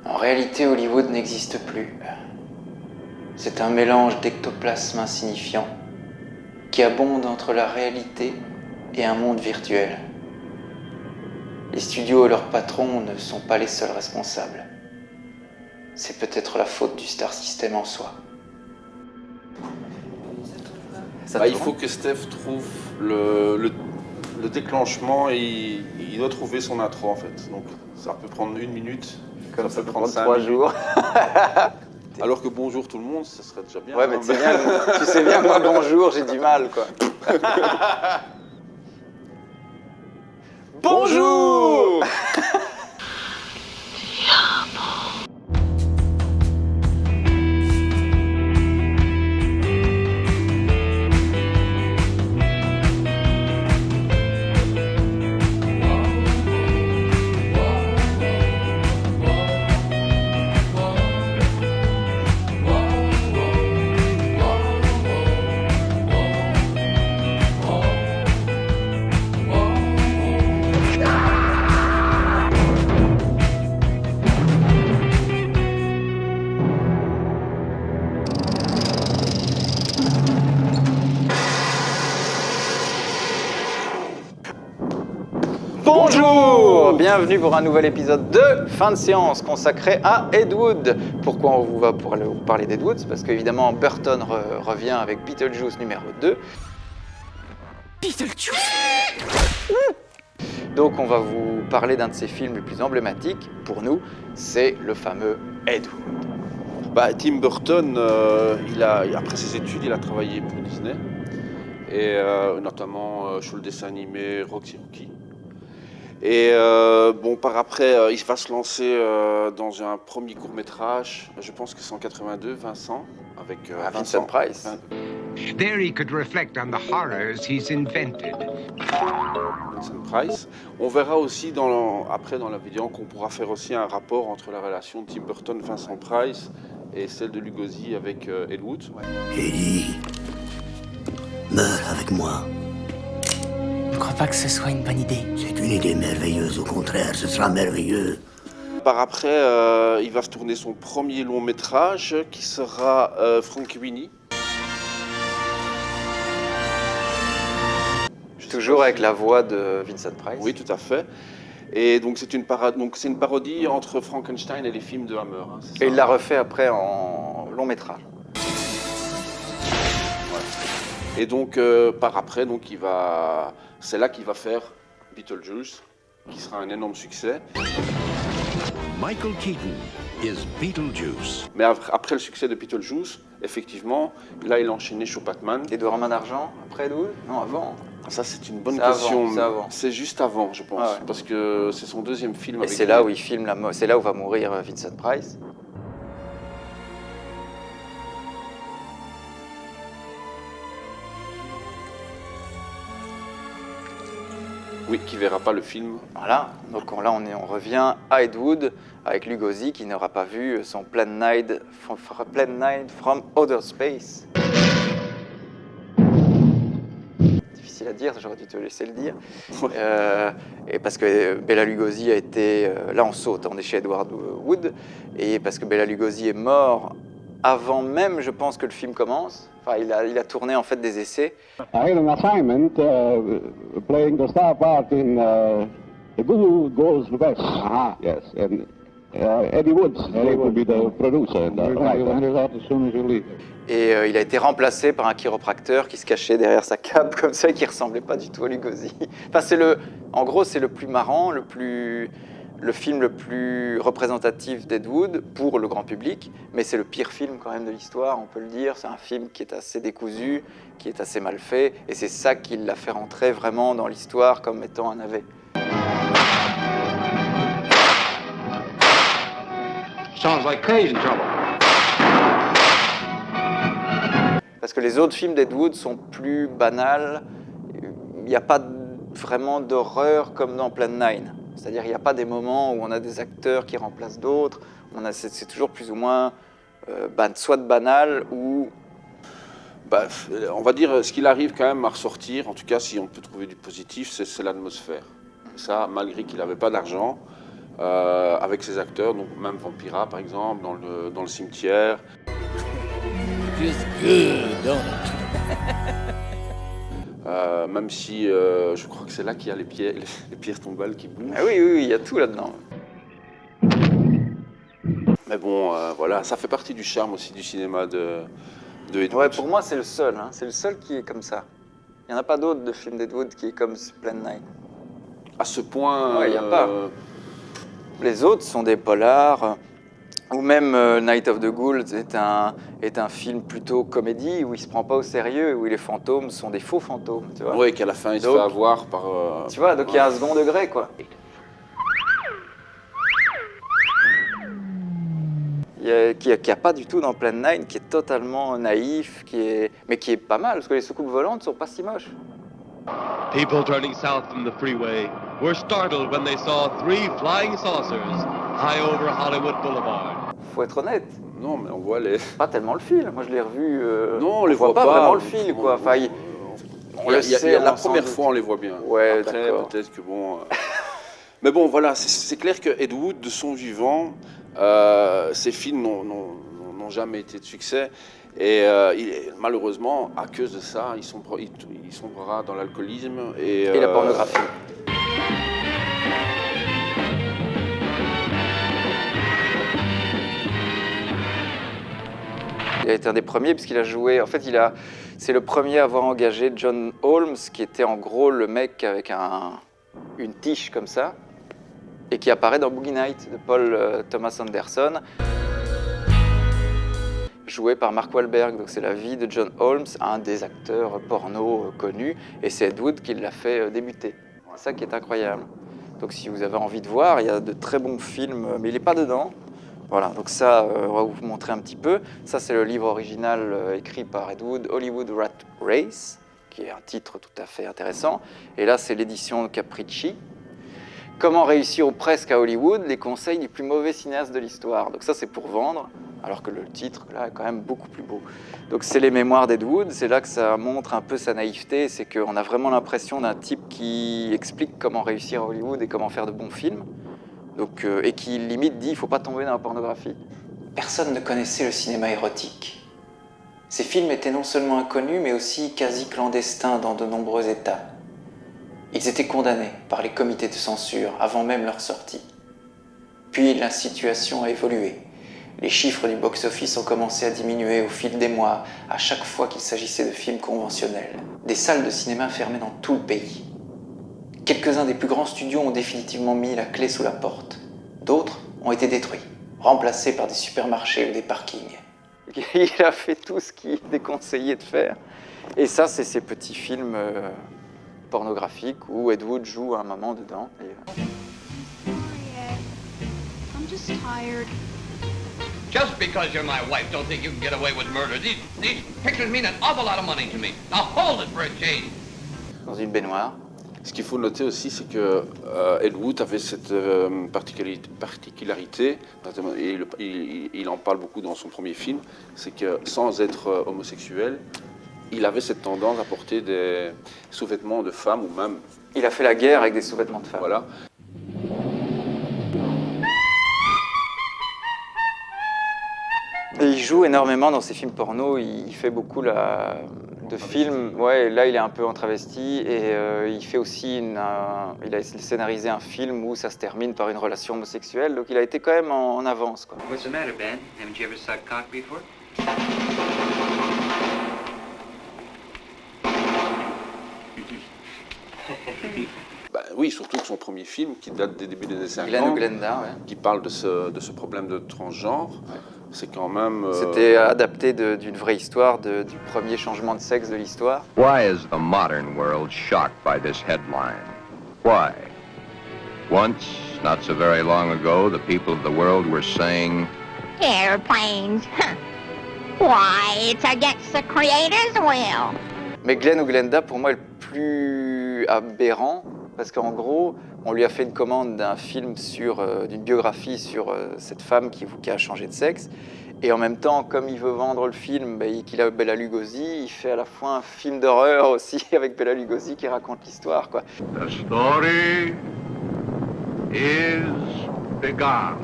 En réalité, Hollywood n'existe plus. C'est un mélange d'ectoplasmes insignifiants qui abonde entre la réalité et un monde virtuel. Les studios et leurs patrons ne sont pas les seuls responsables. C'est peut-être la faute du Star System en soi. Il faut que Steph trouve le déclenchement et il doit trouver son intro en fait. Donc ça peut prendre 1 minute, comme ça peut prendre 5 3 minutes. jours. Alors que bonjour tout le monde, ça serait déjà bien. Ouais, mais tu sais bien, moi bonjour, j'ai du mal quoi. Bonjour. Bonjour, bienvenue pour un nouvel épisode de Fin de séance consacré à Ed Wood. Pourquoi on va vous parler d'Ed Wood? C'est parce qu'évidemment Burton revient avec Beetlejuice numéro 2. Beetlejuice. Donc on va vous parler d'un de ses films les plus emblématiques pour nous, c'est le fameux Ed Wood. Tim Burton, après ses études, il a travaillé pour Disney, et notamment sur le dessin animé Rocky Rookie. Et par après, il va se lancer dans un premier court-métrage, je pense que c'est en 82, Vincent, avec Vincent Price. There he could reflect on the horrors he's invented. Vincent Price. On verra aussi après dans la vidéo qu'on pourra faire aussi un rapport entre la relation de Tim Burton, Vincent Price et celle de Lugosi avec Ed Wood. Ouais. J'ai dit, meurs avec moi. Je ne crois pas que ce soit une bonne idée. C'est une idée merveilleuse, au contraire, ce sera merveilleux. Par après, il va se tourner son premier long métrage qui sera Frankenweenie. Toujours avec la voix de Vincent Price. Oui, tout à fait. Et donc c'est une parodie entre Frankenstein et les films de Hammer. Hein, et il l'a refait après en long métrage. Ouais. Et donc par après, c'est là qu'il va faire Beetlejuice, qui sera un énorme succès. Michael Keaton is Beetlejuice. Mais après le succès de Beetlejuice, effectivement, là il a enchaîné sur Batman. Edouard Main d'Argent, après Ed Wood? Non, avant. Ça c'est une bonne question. C'est juste avant, je pense, ouais. Parce que c'est son deuxième film. Et c'est là où il filme c'est là où va mourir Vincent Price. Oui, qui verra pas le film. Voilà, donc là on revient à Ed Wood avec Lugosi qui n'aura pas vu son Plan 9 from Outer Space. Difficile à dire, j'aurais dû te laisser le dire. Et parce que Bela Lugosi a été... là on saute, on est chez Edward Wood, et parce que Bela Lugosi est mort avant même, je pense, que le film commence. Enfin, il a tourné en fait des essais. I had an assignment playing the star part in The Good Goes West. Yes, and Eddie Woods will be the producer. Et il a été remplacé par un chiropracteur qui se cachait derrière sa cape comme ça et qui ressemblait pas du tout à Lugosi. Enfin, en gros, c'est le plus marrant, le film le plus représentatif d'Ed Wood pour le grand public, mais c'est le pire film quand même de l'histoire, on peut le dire. C'est un film qui est assez décousu, qui est assez mal fait, et c'est ça qui l'a fait rentrer vraiment dans l'histoire comme étant un navet. Sounds like crazy trouble. Parce que les autres films d'Ed Wood sont plus banals, il n'y a pas vraiment d'horreur comme dans Plan 9. C'est-à-dire il n'y a pas des moments où on a des acteurs qui remplacent d'autres. C'est toujours plus ou moins soit de banal ou... On va dire, ce qu'il arrive quand même à ressortir, en tout cas si on peut trouver du positif, c'est l'atmosphère. Ça, malgré qu'il n'avait pas d'argent, avec ses acteurs, donc même Vampira par exemple, dans le cimetière. Même si je crois que c'est là qu'il y a les pierres tombales qui bougent. Ah oui, il y a tout là-dedans. Mais bon, voilà, ça fait partie du charme aussi du cinéma de Ed Wood. Ouais, pour moi c'est le seul, hein. C'est le seul qui est comme ça. Il n'y en a pas d'autres de films d'Ed Wood qui est comme Plan 9. À ce point... Ouais, il n'y a pas. Les autres sont des polars, ou même Night of the Ghouls est un film plutôt comédie, où il ne se prend pas au sérieux, où les fantômes sont des faux fantômes, tu vois. Oui, qu'à la fin il se fait avoir par... Tu vois, donc il y a un second degré, quoi. Qui n'y a pas du tout dans Plan 9, qui est totalement naïf, mais qui est pas mal, parce que les soucoupes volantes sont pas si moches. People turning south from the freeway were startled when they saw 3 flying saucers high over Hollywood Boulevard. Faut être honnête. Non, mais on voit les... Pas tellement le fil. Moi, je l'ai revu. Non, on les voit pas vraiment le fil, quoi. Enfin, la première fois, on les voit bien. Ouais, après, peut-être que bon... Mais bon, voilà, c'est clair que Ed Wood, de son vivant, ses films n'ont jamais été de succès. Et malheureusement, à cause de ça, il sombrera dans l'alcoolisme et la pornographie. Il a été un des premiers puisqu'il a joué. En fait, c'est le premier à avoir engagé John Holmes, qui était en gros le mec avec une tige comme ça, et qui apparaît dans Boogie Nights de Paul Thomas Anderson, joué par Mark Wahlberg. Donc c'est la vie de John Holmes, un des acteurs porno connus, et c'est Ed Wood qui l'a fait débuter. C'est ça qui est incroyable. Donc si vous avez envie de voir, il y a de très bons films, mais il n'est pas dedans. Voilà, donc ça, on va vous montrer un petit peu. Ça, c'est le livre original écrit par Ed Wood, Hollywood Rat Race, qui est un titre tout à fait intéressant. Et là, c'est l'édition Capricci. Comment réussir ou presque à Hollywood, les conseils du plus mauvais cinéaste de l'histoire. Donc ça, c'est pour vendre, alors que le titre, là, est quand même beaucoup plus beau. Donc c'est les mémoires d'Ed Wood, c'est là que ça montre un peu sa naïveté, c'est qu'on a vraiment l'impression d'un type qui explique comment réussir à Hollywood et comment faire de bons films. Donc, et qui limite dit il ne faut pas tomber dans la pornographie. Personne ne connaissait le cinéma érotique. Ces films étaient non seulement inconnus, mais aussi quasi clandestins dans de nombreux États. Ils étaient condamnés par les comités de censure avant même leur sortie. Puis la situation a évolué. Les chiffres du box-office ont commencé à diminuer au fil des mois, à chaque fois qu'il s'agissait de films conventionnels. Des salles de cinéma fermaient dans tout le pays. Quelques-uns des plus grands studios ont définitivement mis la clé sous la porte. D'autres ont été détruits, remplacés par des supermarchés ou des parkings. Il a fait tout ce qu'il est déconseillé de faire. Et ça, c'est ces petits films pornographiques où Ed Wood joue à un moment dedans. I'm just tired. Just because you're my wife, don't think you can get away with murder. These pictures mean an awful lot of money to me. Now hold it for a change. Dans une baignoire. Ce qu'il faut noter aussi, c'est que Ed Wood avait cette particularité, et il en parle beaucoup dans son premier film, c'est que sans être homosexuel, il avait cette tendance à porter des sous-vêtements de femmes ou même... Il a fait la guerre avec des sous-vêtements de femmes. Voilà. Et il joue énormément dans ses films porno, il fait beaucoup de films. Ouais, là il est un peu en travesti et il fait aussi il a scénarisé un film où ça se termine par une relation homosexuelle, donc il a été quand même en avance, quoi. What's the matter, Ben? Haven't you ever sucked cock before? Oui, surtout que son premier film, qui date des débuts des années 50, Glenn ou Glenda, ouais. qui parle de ce problème de transgenre, ouais. C'est quand même... C'était adapté d'une vraie histoire, du premier changement de sexe de l'histoire. Why is the modern world shocked by this headline? Why? Once, not so very long ago, the people of the world were saying... Airplanes. Why, it's against the creator's will. Mais Glenn ou Glenda, pour moi, est le plus aberrant, parce qu'en gros, On lui a fait une commande d'un film d'une biographie sur cette femme qui a changé de sexe. Et en même temps, comme il veut vendre le film, qu'il a Bela Lugosi, il fait à la fois un film d'horreur aussi avec Bela Lugosi qui raconte l'histoire, quoi. The story is begun.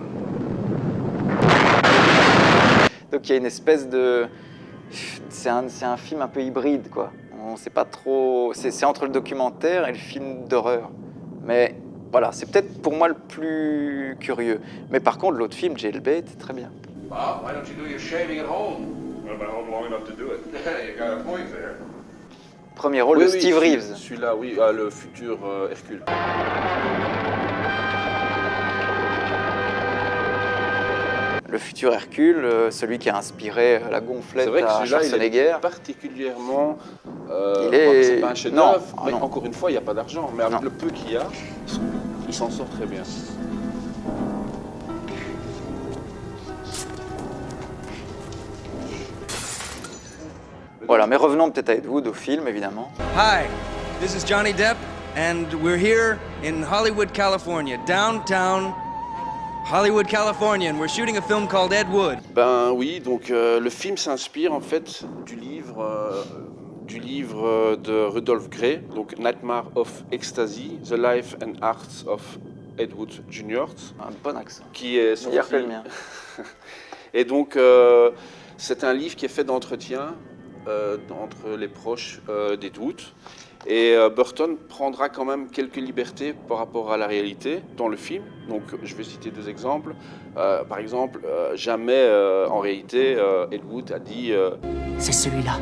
Donc il y a une espèce de... C'est un film un peu hybride, quoi. On sait pas trop... C'est entre le documentaire et le film d'horreur. Mais voilà, c'est peut-être pour moi le plus curieux. Mais par contre, l'autre film, Jailbait, est très bien. Bob, why don't you do your shaving at home? I've been home long enough to do it. You got a point there. Premier rôle de Steve Reeves. Celui-là, oui, le futur Hercule. Le futur Hercule, celui qui a inspiré la gonflette à Schwarzenegger. C'est vrai que celui-là, il est particulièrement... c'est pas un chef-d'œuvre, mais encore une fois, il n'y a pas d'argent. Mais avec le peu qu'il y a, il s'en sort très bien. Voilà, mais revenons peut-être à Ed Wood, au film, évidemment. Hi, this is Johnny Depp, and we're here in Hollywood, California, downtown Hollywood, California, and we're shooting a film called Ed Wood. Ben oui, donc le film s'inspire en fait du livre de Rudolph Gray, donc Nightmare of Ecstasy, The Life and Arts of Ed Wood Jr. Un bon accent. Qui est sorti. Meilleur que le mien. Et donc c'est un livre qui est fait d'entretien entre les proches d'Ed Wood. Et Burton prendra quand même quelques libertés par rapport à la réalité dans le film. Donc je vais citer 2 exemples. Par exemple, jamais en réalité Ed Wood a dit... C'est celui-là.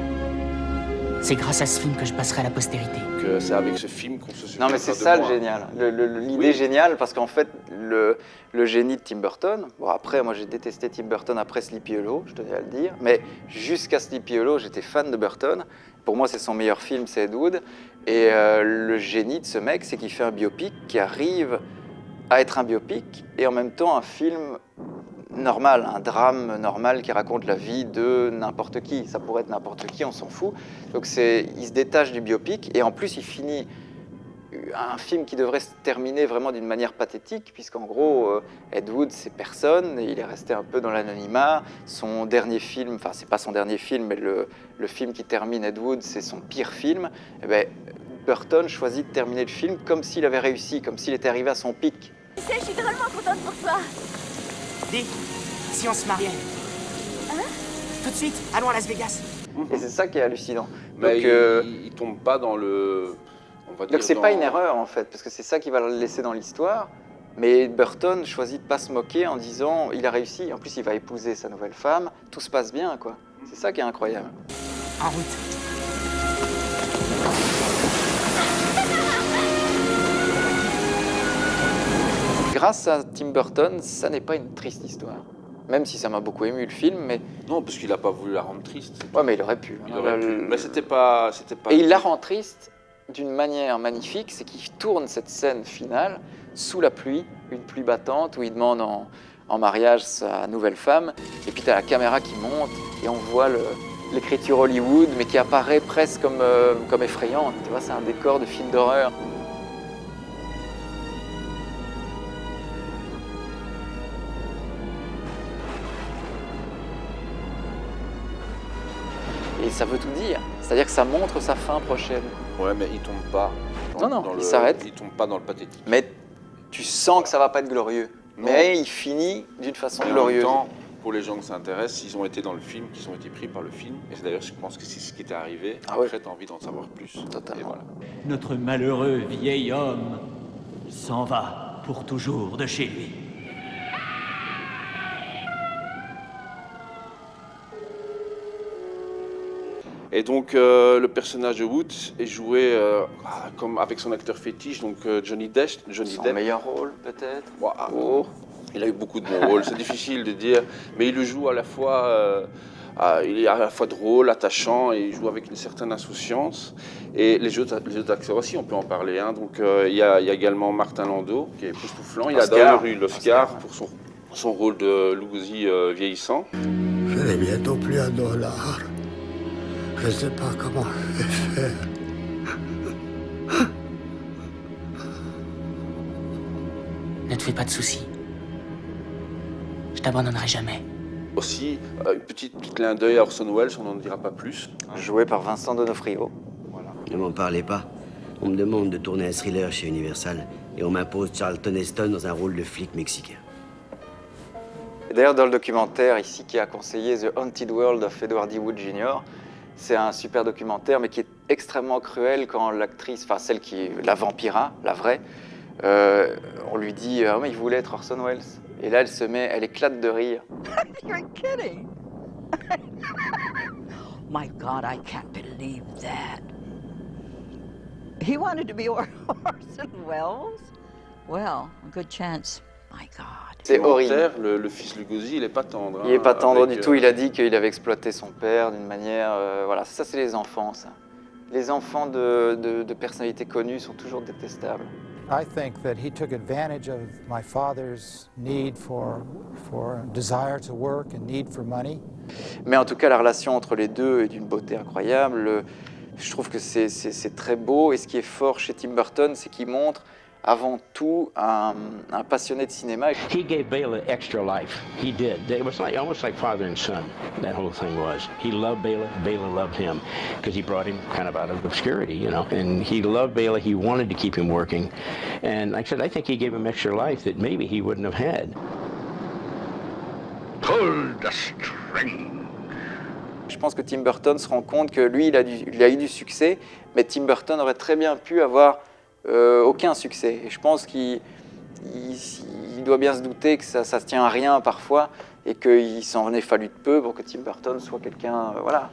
C'est grâce à ce film que je passerai à la postérité. Que c'est avec ce film qu'on se souvient. Non mais c'est ça le génial. L'idée géniale, parce qu'en fait, le génie de Tim Burton... Bon après, moi j'ai détesté Tim Burton après Sleepy Hollow, je tenais à le dire. Mais jusqu'à Sleepy Hollow, j'étais fan de Burton. Pour moi, c'est son meilleur film, c'est Ed Wood. Et le génie de ce mec, c'est qu'il fait un biopic qui arrive à être un biopic et en même temps un film normal, un drame normal qui raconte la vie de n'importe qui. Ça pourrait être n'importe qui, on s'en fout. Donc il se détache du biopic et en plus il finit un film qui devrait se terminer vraiment d'une manière pathétique, puisqu'en gros, Ed Wood, c'est personne, et il est resté un peu dans l'anonymat. Son dernier film, enfin, c'est pas son dernier film, mais le film qui termine Ed Wood, c'est son pire film. Et ben, Burton choisit de terminer le film comme s'il avait réussi, comme s'il était arrivé à son pic. Tu sais, je suis drôlement contente pour toi. Dis, si on se mariait. Hein? Tout de suite, allons à Las Vegas. Et c'est ça qui est hallucinant. Mais donc, il tombe pas dans le... Donc c'est pas une erreur en fait, parce que c'est ça qui va le laisser dans l'histoire. Mais Burton choisit de pas se moquer en disant il a réussi. En plus, il va épouser sa nouvelle femme. Tout se passe bien, quoi. C'est ça qui est incroyable. En route. Grâce à Tim Burton, ça n'est pas une triste histoire. Même si ça m'a beaucoup ému le film, mais... Non, parce qu'il n'a pas voulu la rendre triste. Ouais, mais il aurait pu. Mais c'était pas... Et il la rend triste d'une manière magnifique, c'est qu'il tourne cette scène finale sous la pluie, une pluie battante, où il demande en mariage sa nouvelle femme, et puis tu as la caméra qui monte, et on voit l'écriture Hollywood, mais qui apparaît presque comme effrayante. Tu vois, c'est un décor de film d'horreur. Et ça veut tout dire. C'est-à-dire que ça montre sa fin prochaine. Ouais, mais il tombe pas. Il s'arrête. Il tombe pas dans le pathétique. Mais tu sens que ça va pas être glorieux. Non. Mais il finit d'une façon glorieuse. En même temps, pour les gens que ça intéresse, ils ont été dans le film, qu'ils ont été pris par le film. Et d'ailleurs, je pense que c'est ce qui était arrivé. Après, tu as envie d'en savoir plus. Totalement. Et voilà. Notre malheureux vieil homme s'en va pour toujours de chez lui. Et donc, le personnage de Wood est joué comme avec son acteur fétiche, donc Johnny Depp. Son meilleur rôle, peut-être. Wow. Il a eu beaucoup de bons rôles, c'est difficile de dire, mais il le joue à la fois, il est à la fois drôle, attachant, et il joue avec une certaine insouciance. Et les autres acteurs aussi, on peut en parler. Hein. Donc, il y a également Martin Landau, qui est époustouflant. Il a d'ailleurs eu l'Oscar pour son rôle de Lugosi vieillissant. Je n'ai bientôt plus $1. Je ne sais pas comment je vais faire. te fais pas de soucis. Je t'abandonnerai jamais. Aussi, un petit clin d'œil à Orson Welles, on n'en dira pas plus. Joué par Vincent D'Onofrio. Ne m'en parlez pas. On me demande de tourner un thriller chez Universal et on m'impose Charlton Heston dans un rôle de flic mexicain. Et d'ailleurs, dans le documentaire ici qui a conseillé The Haunted World of Edward D. Wood Jr., c'est un super documentaire, mais qui est extrêmement cruel quand l'actrice, enfin celle qui est la vampira, la vraie, on lui dit « Ah, mais il voulait être Orson Welles ». Et là, elle éclate de rire. You're kidding. My God, I can't believe that. He wanted to be Orson Welles? Well, a good chance. My God. C'est horrible. Le fils Lugosi, il est pas tendre. Il est pas tendre du tout. Il a dit qu'il avait exploité son père d'une manière... voilà, ça c'est les enfants, ça. Les enfants de personnalités connues sont toujours détestables. I think that he took advantage of my father's need for desire to work and need for money. Mais en tout cas, la relation entre les deux est d'une beauté incroyable. Je trouve que c'est très beau. Et ce qui est fort chez Tim Burton, c'est qu'il montre avant tout un passionné de cinéma. He gave Bela extra life. He did. It was like almost like father and son. That whole thing was. He loved Bela. Bela loved him because he brought him kind of out of obscurity, you know. And he loved Bela. He wanted to keep him working. And like I said, I think he gave him extra life that maybe he wouldn't have had. Pull the string. Je pense que Tim Burton se rend compte que lui, il a eu du succès, mais Tim Burton aurait très bien pu avoir aucun succès. Et je pense qu'il doit bien se douter que ça se tient à rien parfois et qu'il s'en est fallu de peu pour que Tim Burton soit quelqu'un... voilà.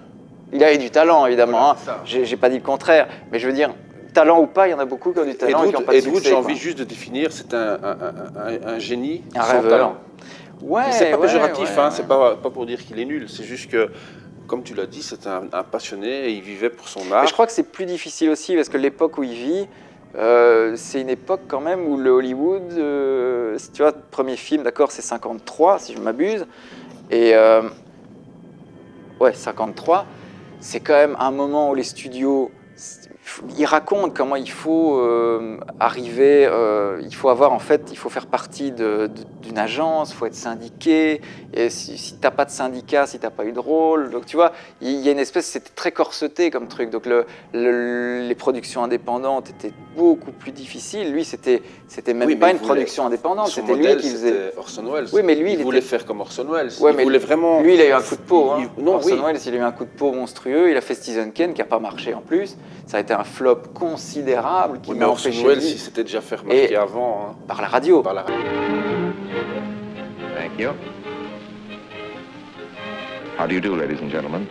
Il a eu du talent, évidemment. Voilà, j'ai pas dit le contraire. Mais je veux dire, talent ou pas, il y en a beaucoup qui ont du talent et qui n'ont pas de succès. J'ai envie juste de définir, c'est un génie un sans rêveur. talent. Ouais, c'est pas péjoratif, ouais, hein, c'est pas pour dire qu'il est nul. C'est juste que, comme tu l'as dit, c'est un passionné et il vivait pour son art. Mais je crois que c'est plus difficile aussi parce que l'époque où il vit... c'est une époque quand même où le Hollywood, tu vois, le premier film, d'accord, c'est 53, si je m'abuse, et ouais, 53, c'est quand même un moment où les studios, ils racontent comment il faut arriver, il faut avoir, en fait, il faut faire partie d'une agence, il faut être syndiqué, et si t'as pas de syndicat, si t'as pas eu de rôle, donc tu vois, il y a une espèce, c'était très corseté comme truc, donc les productions indépendantes étaient beaucoup plus difficiles. Lui, c'était même pas une production indépendante, c'était lui qui faisait. Orson Welles. Oui, mais lui, il voulait faire comme Orson Welles. Ouais, il voulait vraiment. Lui, il a eu un coup de peau. Non, Orson Welles, il a eu un coup de peau monstrueux. Il a fait Citizen Kane, qui n'a pas marché en plus. Ça a été un flop considérable qui m'a empêché. Orson Welles, il s'était déjà fait remarquer avant. Hein. Par la radio. Par la radio. Thank you. How do you do, ladies and gentlemen?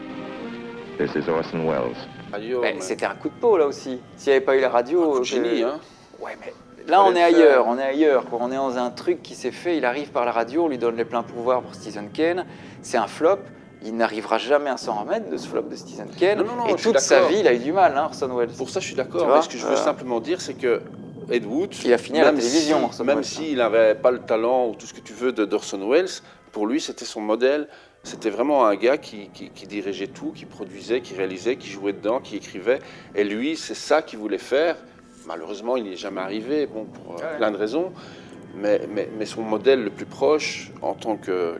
This is Orson Welles. C'était un coup de peau, là aussi. S'il n'y avait pas eu la radio... génie, hein. Ouais, mais là, on est ailleurs, on est ailleurs. Quoi. On est dans un truc qui s'est fait, il arrive par la radio, on lui donne les pleins pouvoirs pour Citizen Kane. C'est un flop. Il n'arrivera jamais à s'en remettre de ce flop de Citizen Kane. Non, et toute sa vie, il a eu du mal, hein, Orson Welles. Pour ça, je suis d'accord. Mais ce que je veux simplement dire, c'est que Ed Wood, il a fini à la télévision, Orson Welles. Même s'il n'avait pas le talent ou tout ce que tu veux d'Orson Welles, pour lui, c'était son modèle. C'était vraiment un gars qui dirigeait tout, qui produisait, qui réalisait, qui jouait dedans, qui écrivait. Et lui, c'est ça qu'il voulait faire. Malheureusement, il n'y est jamais arrivé, bon, pour plein de raisons. Mais son modèle le plus proche, en tant que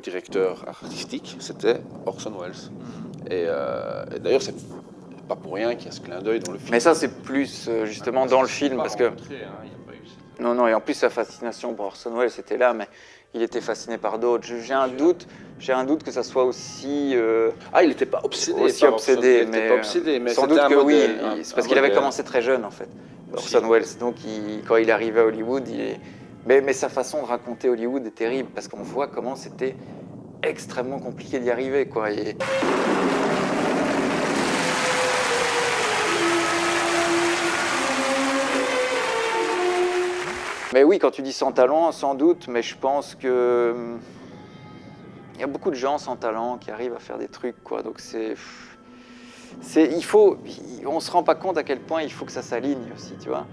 directeur artistique, c'était Orson Welles. Et d'ailleurs, c'est pas pour rien qu'il y a ce clin d'œil dans le film. Mais ça, c'est plus justement dans le film, parce que... Non, et en plus, sa fascination pour Orson Welles, c'était là, mais il était fasciné par d'autres. J'ai un doute que ça soit aussi... il n'était pas obsédé. Aussi obsédé, il n'était pas obsédé, mais sans doute que oui. Modèle, C'est parce qu'il avait commencé très jeune, en fait, Orson Welles. Donc, quand il arrivait à Hollywood, mais sa façon de raconter Hollywood est terrible, parce qu'on voit comment c'était extrêmement compliqué d'y arriver, quoi. Mais oui, quand tu dis sans talent, sans doute, mais je pense que il y a beaucoup de gens sans talent qui arrivent à faire des trucs, quoi. Donc on se rend pas compte à quel point il faut que ça s'aligne aussi, tu vois.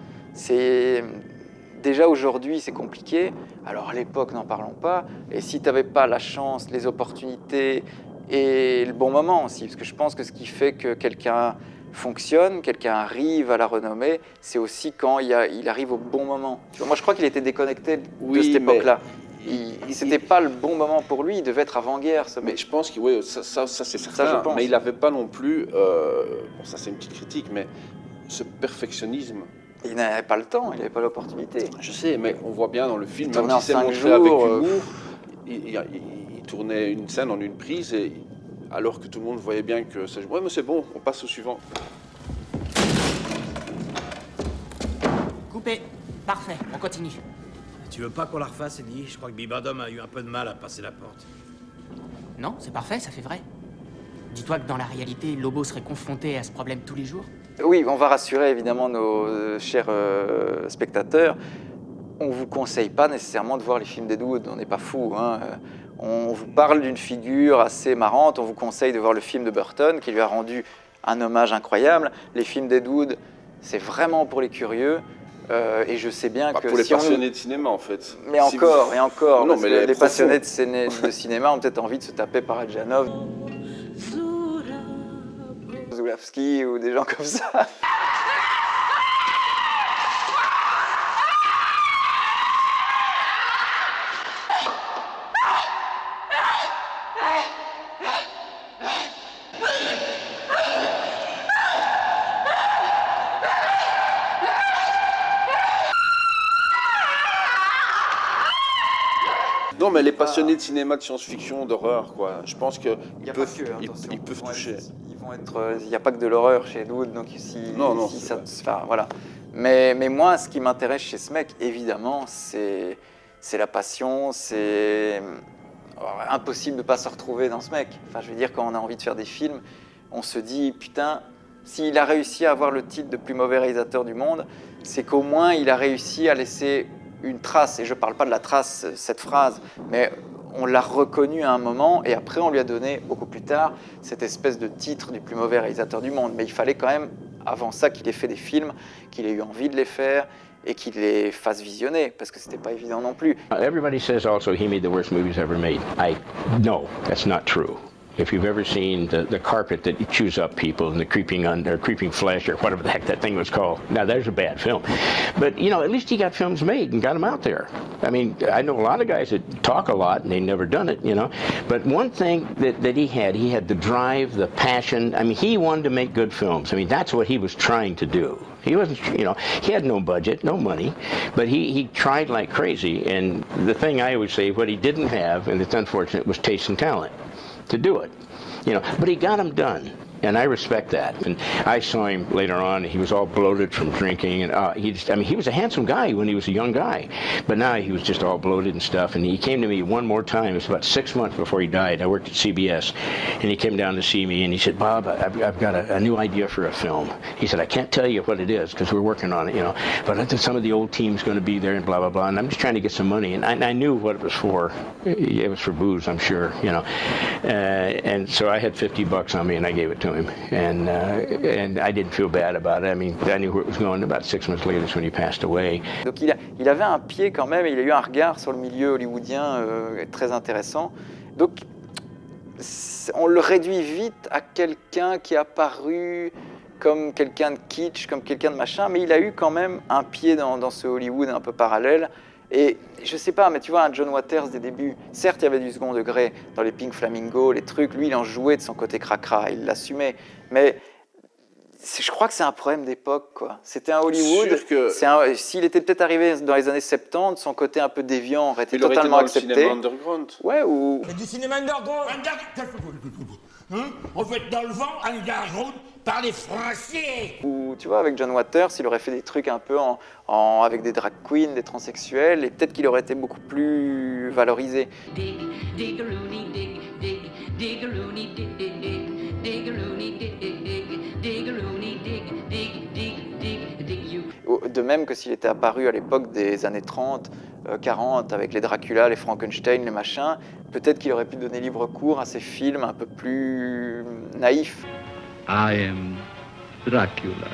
Déjà aujourd'hui, c'est compliqué. Alors à l'époque, n'en parlons pas. Et si tu n'avais pas la chance, les opportunités et le bon moment aussi, parce que je pense que ce qui fait que quelqu'un fonctionne, quelqu'un arrive à la renommer, c'est aussi quand il arrive au bon moment. Tu vois, moi, je crois qu'il était déconnecté de cette époque-là. C'était pas le bon moment pour lui, il devait être avant-guerre. Ce mec. Mais je pense que oui, ça c'est certain, je pense. mais il n'avait pas non plus, bon ça c'est une petite critique, mais ce perfectionnisme. Il n'avait pas le temps, il n'avait pas l'opportunité. Je sais, mais on voit bien dans le film, même si si c'est montré avec humour, il tournait une scène en une prise, et alors que tout le monde voyait bien que ça... Ouais, mais c'est bon, on passe au suivant. Coupé. Parfait, on continue. Tu veux pas qu'on la refasse, Eddie? Je crois que Bibendum a eu un peu de mal à passer la porte. Non, c'est parfait, ça fait vrai. Dis-toi que dans la réalité, Lobo serait confronté à ce problème tous les jours. Oui, on va rassurer évidemment nos chers spectateurs. On ne vous conseille pas nécessairement de voir les films d'Ed Wood, on n'est pas fous. Hein. On vous parle d'une figure assez marrante, on vous conseille de voir le film de Burton qui lui a rendu un hommage incroyable. Les films d'Ed Wood, c'est vraiment pour les curieux. Et je sais bien que pour les passionnés de cinéma en fait. Mais si encore, et encore, non, mais les passionnés de cinéma ont peut-être envie de se taper Parajanov, Zulawski ou des gens comme ça. Non, mais les passionnés de cinéma, de science-fiction, d'horreur, quoi. Je pense qu'ils peuvent, ils peuvent toucher. Il n'y a pas que de l'horreur chez Ed Wood, donc voilà. Mais moi, ce qui m'intéresse chez ce mec, évidemment, c'est la passion, c'est impossible de ne pas se retrouver dans ce mec. Enfin, je veux dire, quand on a envie de faire des films, on se dit, putain, s'il a réussi à avoir le titre de plus mauvais réalisateur du monde, c'est qu'au moins il a réussi à laisser une trace, et je ne parle pas de la trace, cette phrase, mais on l'a reconnu à un moment, et après on lui a donné, beaucoup plus tard, cette espèce de titre du plus mauvais réalisateur du monde. Mais il fallait quand même, avant ça, qu'il ait fait des films, qu'il ait eu envie de les faire, et qu'il les fasse visionner, parce que c'était pas évident non plus. Everybody says also he made the worst movies ever made. No, that's not true. If you've ever seen the carpet that chews up people and the creeping flesh or whatever the heck that thing was called, now there's a bad film. But, you know, at least he got films made and got them out there. I mean, I know a lot of guys that talk a lot and they never done it, you know. But one thing that he had the drive, the passion. I mean, he wanted to make good films. I mean, that's what he was trying to do. He wasn't, you know, he had no budget, no money, but he tried like crazy. And the thing I always say, what he didn't have, and it's unfortunate, was taste and talent to do it, you know, but he got them done. And I respect that. And I saw him later on. He was all bloated from drinking, and he was a handsome guy when he was a young guy, but now he was just all bloated and stuff. And he came to me one more time. It was about 6 months before he died. I worked at CBS, and he came down to see me, and he said, "Bob, I've got a new idea for a film." He said, "I can't tell you what it is because we're working on it, you know, but I think some of the old team's going to be there and blah blah blah. And I'm just trying to get some money." And I knew what it was for. It was for booze, I'm sure, you know. And so I had $50 on me, and I gave it to him. And I didn't feel bad about it. I mean, I knew where it was going. About 6 months later, when he passed away. Donc il avait un pied quand même. Il a eu un regard sur le milieu hollywoodien très intéressant. Donc on le réduit vite à quelqu'un qui est apparu comme quelqu'un de kitsch, comme quelqu'un de machin, mais il a eu quand même un pied dans ce Hollywood un peu parallèle. Et je sais pas, mais tu vois, un John Waters des débuts, certes il y avait du second degré dans les Pink Flamingo, les trucs, lui il en jouait de son côté cracra, il l'assumait, mais je crois que c'est un problème d'époque, quoi. C'était un Hollywood, s'il était peut-être arrivé dans les années 70, son côté un peu déviant aurait été totalement accepté. Il aurait été dans le cinéma underground. Ouais, ou... Mais du cinéma underground. Hein? On veut être dans le vent, underground, par les Français. Ou tu vois, avec John Waters, il aurait fait des trucs un peu avec des drag queens, des transsexuels, et peut-être qu'il aurait été beaucoup plus valorisé. De même que s'il était apparu à l'époque des années 30, 40, avec les Dracula, les Frankenstein, les machins, peut-être qu'il aurait pu donner libre cours à ces films un peu plus naïfs. I am Dracula.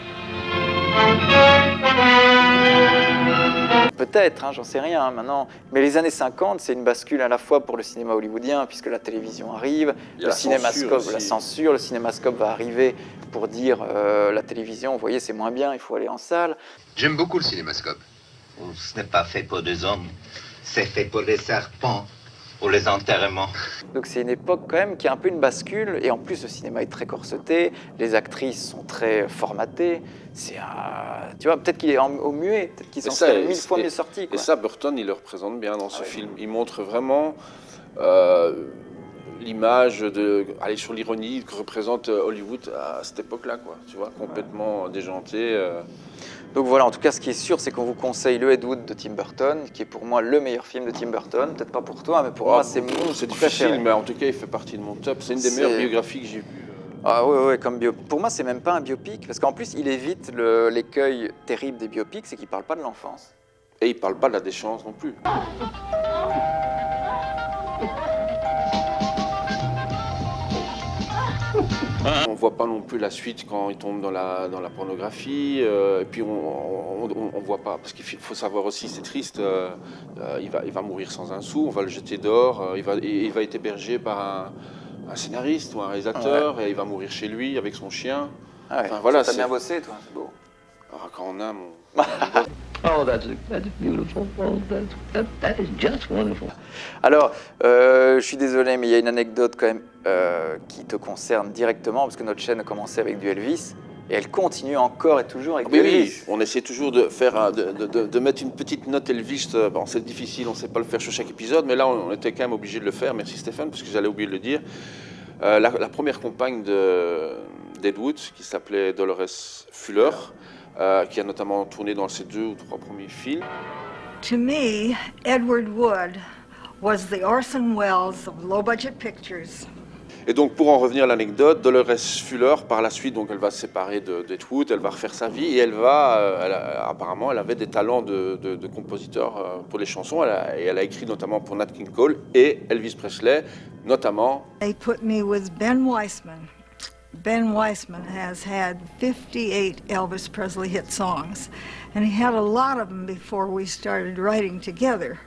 Peut-être, hein, j'en sais rien hein, maintenant. Mais les années 50, c'est une bascule à la fois pour le cinéma hollywoodien, puisque la télévision arrive, le cinémascope, la censure, le cinémascope va arriver pour dire la télévision, vous voyez, c'est moins bien, il faut aller en salle. J'aime beaucoup le cinémascope. Ce n'est pas fait pour des hommes, c'est fait pour les serpents, pour les enterrements. Donc c'est une époque quand même qui a un peu une bascule, et en plus le cinéma est très corseté, les actrices sont très formatées. C'est tu vois, peut-être qu'il est au muet, peut-être qu'ils sont 1000 fois mieux sortis. Et ça, Burton, il le représente bien dans ce film. Il montre vraiment l'image aller sur l'ironie que représente Hollywood à cette époque-là, quoi. Tu vois, complètement déjanté. Donc voilà, en tout cas, ce qui est sûr, c'est qu'on vous conseille le Ed Wood de Tim Burton, qui est pour moi le meilleur film de Tim Burton. Peut-être pas pour toi, mais pour moi, c'est c'est difficile, mais en tout cas, il fait partie de mon top. C'est une des meilleures biographies que j'ai vues. Ah ouais, comme pour moi, c'est même pas un biopic, parce qu'en plus, il évite l'écueil terrible des biopics, c'est qu'il parle pas de l'enfance. Et il parle pas de la déchéance non plus. On voit pas non plus la suite quand il tombe dans la pornographie, et puis on voit pas, parce qu'il faut savoir aussi, c'est triste, il va mourir sans un sou, on va le jeter dehors, il va être hébergé par un scénariste ou un réalisateur, et il va mourir chez lui avec son chien. Ah ouais, enfin, voilà, t'as bien bossé, toi, c'est beau. Ah, quand on a mon... Oh, that's beautiful. Oh, that is just wonderful. Alors, je suis désolé, mais il y a une anecdote quand même qui te concerne directement, parce que notre chaîne a commencé avec du Elvis, et elle continue encore et toujours avec du Elvis. Oui, on essaie toujours de faire de mettre une petite note Elvis. Bon, c'est difficile, on ne sait pas le faire sur chaque épisode, mais là, on était quand même obligé de le faire. Merci Stéphane, parce que j'allais oublier de le dire. La première compagne d'Ed Wood, qui s'appelait Dolores Fuller, qui a notamment tourné dans ses 2 ou 3 premiers films. To me, Edward Wood was the Orson Welles of low-budget pictures. Et donc, pour en revenir à l'anecdote, Dolores Fuller, par la suite, donc, elle va se séparer d'Ed Wood, elle va refaire sa vie, et apparemment, elle avait des talents de compositeur pour les chansons, et elle a écrit notamment pour Nat King Cole et Elvis Presley, notamment. They put me with Ben Weissman. Ben Weissman has had 58 Elvis Presley hit songs, and he had a lot of them before we started writing together.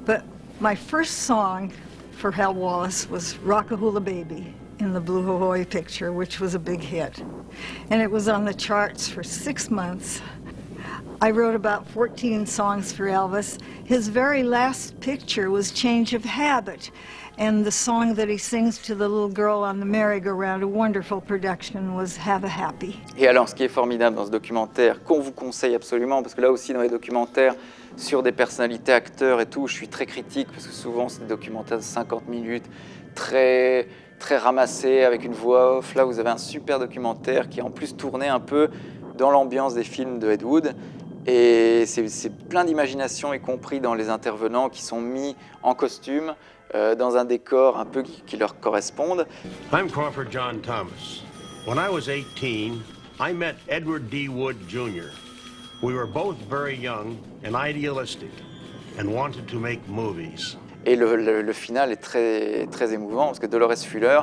But my first song for Hal Wallace was Rockahula Baby in the Blue Hawaii picture, which was a big hit. And it was on the charts for 6 months. I wrote about 14 songs for Elvis. His very last picture was Change of Habit, and the song that he sings to the little girl on the merry-go-round, a wonderful production, was Have a Happy. Et alors, ce qui est formidable dans ce documentaire, qu'on vous conseille absolument, parce que là aussi, dans les documentaires sur des personnalités, acteurs et tout, je suis très critique, parce que souvent, c'est des documentaires de 50 minutes, très ramassés, avec une voix off. Là, vous avez un super documentaire qui est en plus tourné un peu dans l'ambiance des films de Ed Wood. Et c'est plein d'imagination, y compris dans les intervenants qui sont mis en costume, dans un décor un peu qui leur corresponde. I'm Crawford John Thomas. When I was 18, I met Edward D. Wood Jr. We were both very young and idealistic and wanted to make movies. Et le final est très émouvant, parce que Dolores Fuller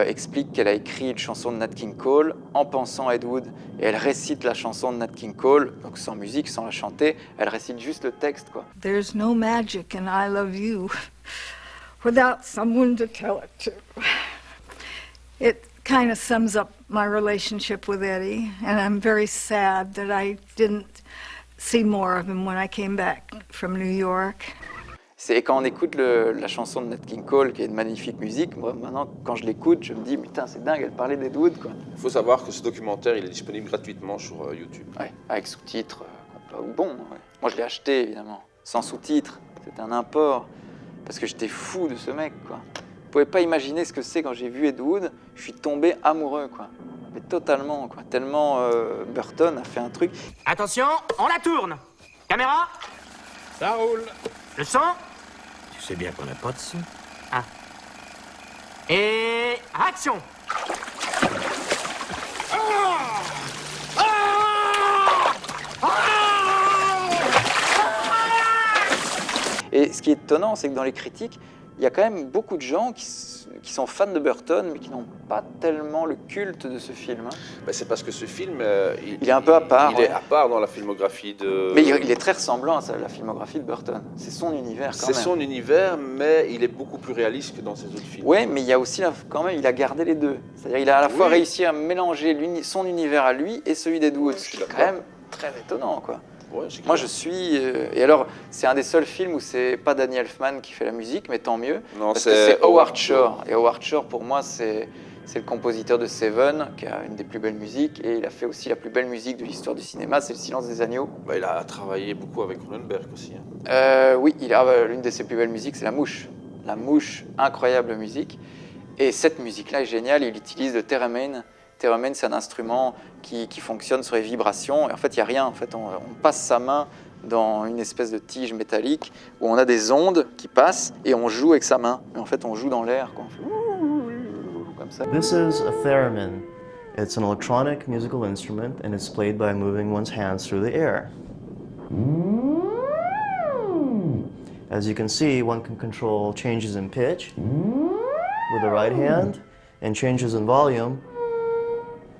explique qu'elle a écrit une chanson de Nat King Cole en pensant à Ed Wood, et elle récite la chanson de Nat King Cole, donc sans musique, sans la chanter, elle récite juste le texte, quoi. There's no magic in I Love You without someone to tell it to. It kind of sums up my relationship with Eddie, and I'm very sad that I didn't see more of him when I came back from New York. Et quand on écoute la chanson de Nat King Cole, qui est une magnifique musique, moi maintenant, quand je l'écoute, je me dis, putain, c'est dingue, elle parlait d'Ed Wood, quoi. Il faut savoir que ce documentaire, il est disponible gratuitement sur YouTube. Ouais, avec sous-titres, bon. Ouais. Moi, je l'ai acheté, évidemment, sans sous-titres. C'était un import, parce que j'étais fou de ce mec, quoi. Vous pouvez pas imaginer ce que c'est quand j'ai vu Ed Wood, je suis tombé amoureux, quoi. Mais totalement, quoi. Tellement Burton a fait un truc. Attention, on la tourne. Caméra. Ça roule. Le son. Tu sais bien qu'on n'a pas de son. Ah. Et action. Et ce qui est étonnant, c'est que dans les critiques, il y a quand même beaucoup de gens qui sont fans de Burton, mais qui n'ont pas tellement le culte de ce film. Hein. Ben, c'est parce que ce film, il est un peu à part. Il est à part dans la filmographie de... Mais il est très ressemblant à la filmographie de Burton. C'est son univers quand même. C'est son univers, mais il est beaucoup plus réaliste que dans ses autres films. Oui, mais il y a aussi, quand même, il a gardé les deux. C'est-à-dire il a à la fois réussi à mélanger son univers à lui et celui d'Ed Wood, ce qui est quand même très étonnant, quoi. Ouais, moi, je suis... et alors, c'est un des seuls films où c'est pas Danny Elfman qui fait la musique, mais tant mieux. Non, parce que c'est Howard Shore. Et Howard Shore, pour moi, c'est le compositeur de Seven, qui a une des plus belles musiques. Et il a fait aussi la plus belle musique de l'histoire du cinéma, c'est Le Silence des agneaux. Bah, il a travaillé beaucoup avec Cronenberg aussi. Hein. Oui, l'une de ses plus belles musiques, c'est La Mouche. La Mouche, incroyable musique. Et cette musique-là est géniale. Il utilise le theremin. Theremin, c'est un instrument qui fonctionne sur les vibrations. Et en fait, il n'y a rien. En fait, on passe sa main dans une espèce de tige métallique où on a des ondes qui passent et on joue avec sa main. Mais en fait, on joue dans l'air, quoi. On fait comme ça. This is a theremin. It's an electronic musical instrument and it's played by moving one's hands through the air. As you can see, one can control changes in pitch with the right hand and changes in volume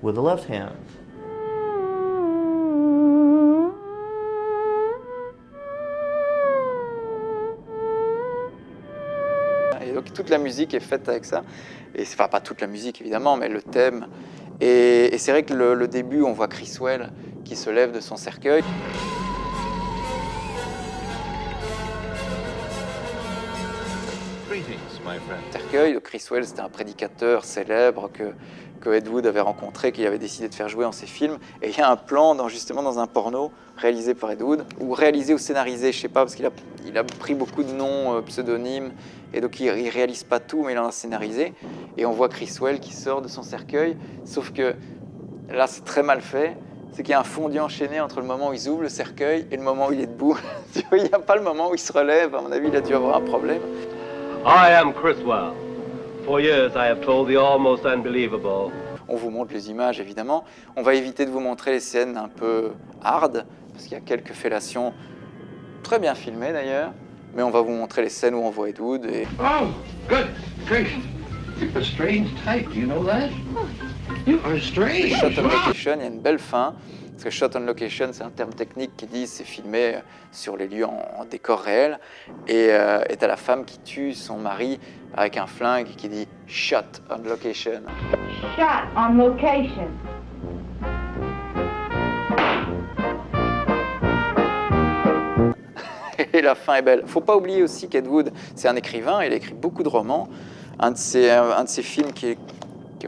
with the left hand. Et donc toute la musique est faite avec ça. Et enfin pas toute la musique évidemment, mais le thème. Et c'est vrai que le début, on voit Criswell qui se lève de son cercueil. Cercueil, Criswell, c'était un prédicateur célèbre que Ed Wood avait rencontré, qu'il avait décidé de faire jouer dans ses films. Et il y a un plan justement dans un porno réalisé par Ed Wood, ou réalisé ou scénarisé, je sais pas, parce qu'il a pris beaucoup de noms pseudonymes, et donc il réalise pas tout, mais il en a scénarisé. Et on voit Criswell qui sort de son cercueil, sauf que là c'est très mal fait. C'est qu'il y a un fondu enchaîné entre le moment où ils ouvrent le cercueil et le moment où il est debout. Il n'y a pas le moment où il se relève. À mon avis, il a dû avoir un problème. I am Criswell. For years, I have told the almost unbelievable. On vous montre les images, évidemment. On va éviter de vous montrer les scènes un peu hard, parce qu'il y a quelques fellations très bien filmées, d'ailleurs. Mais on va vous montrer les scènes où on voit Ed Wood et... Oh, good gracious. You're a strange type, do you know that? You are strange. Shot on location, il y a une belle fin. Parce que shot on location, c'est un terme technique qui dit c'est filmé sur les lieux en décor réel. Et t'as la femme qui tue son mari avec un flingue qui dit shot on location. Shot on location. Et la fin est belle. Faut pas oublier aussi qu'Ed Wood, c'est un écrivain, il a écrit beaucoup de romans. Un de ses films qui